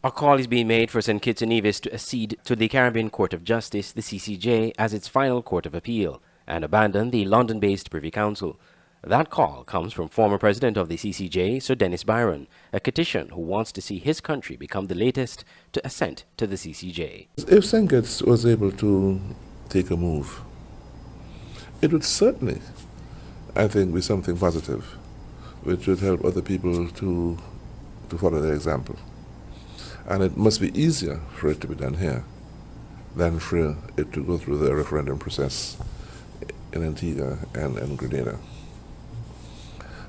A call is being made for St. Kitts and Nevis to accede to the Caribbean Court of Justice, the CCJ, as its final court of appeal and abandon the London-based Privy Council. That call comes from former president of the CCJ, Sir Dennis Byron, a Kittitian who wants to see his country become the latest to assent to the CCJ. If St. Kitts was able to take a move, it would certainly, I think, be something positive, which would help other people to follow their example. And it must be easier for it to be done here than for it to go through the referendum process in Antigua and Grenada.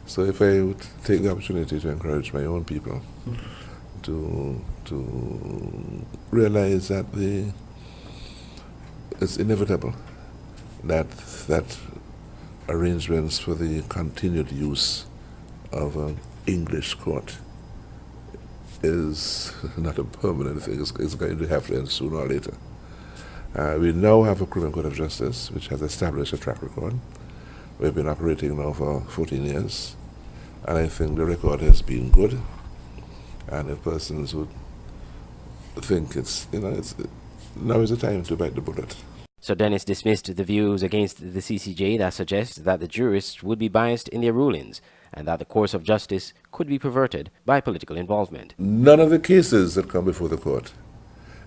So if I would take the opportunity to encourage my own people to realize that it's inevitable that arrangements for the continued use of an English court is not a permanent thing. It's going to have to end sooner or later. We now have a Criminal Court of Justice which has established a track record. We've been operating now for 14 years, and I think the record has been good. And if persons would think now is the time to bite the bullet. Sir Dennis dismissed the views against the CCJ that suggest that the jurists would be biased in their rulings and that the course of justice could be perverted by political involvement. None of the cases that come before the court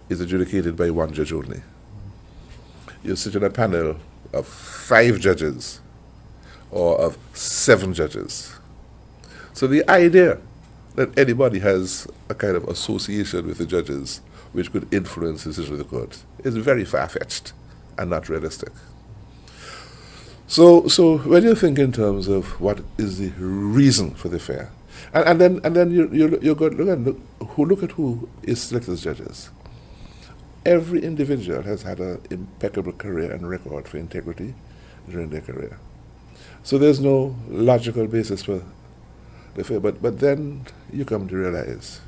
is adjudicated by one judge only. You sit in a panel of 5 judges or of 7 judges. So the idea that anybody has a kind of association with the judges which could influence the decision of the court is very far-fetched and not realistic. So when you think in terms of what is the reason for the affair, and then you go look at who is selected as judges. Every individual has had an impeccable career and record for integrity during their career. So there's no logical basis for the affair. But then you come to realize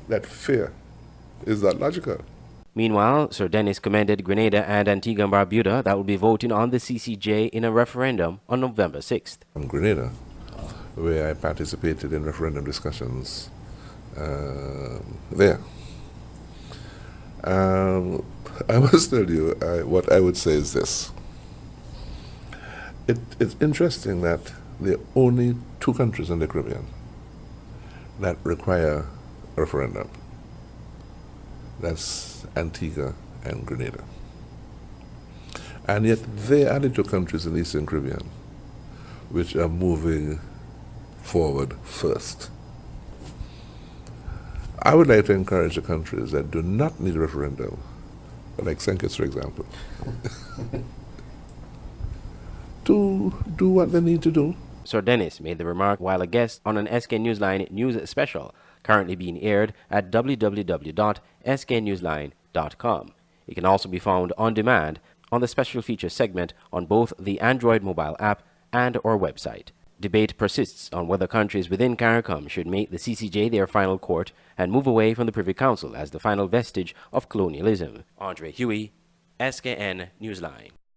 that fear is not logical. Meanwhile, Sir Dennis commended Grenada and Antigua and Barbuda that will be voting on the CCJ in a referendum on November 6th. In Grenada, where I participated in referendum discussions there, I must tell you, what I would say is this. It's interesting that there are only 2 countries in the Caribbean that require a referendum. That's Antigua and Grenada. And yet they are the 2 countries in the Eastern Caribbean which are moving forward first. I would like to encourage the countries that do not need a referendum, like St. Kitts, for example, to do what they need to do. Sir Dennis made the remark while a guest on an SK Newsline news special currently being aired at www.sknewsline.com. It can also be found on demand on the special features segment on both the Android mobile app and our website. Debate persists on whether countries within CARICOM should make the CCJ their final court and move away from the Privy Council as the final vestige of colonialism. Andre Huey, SKN Newsline.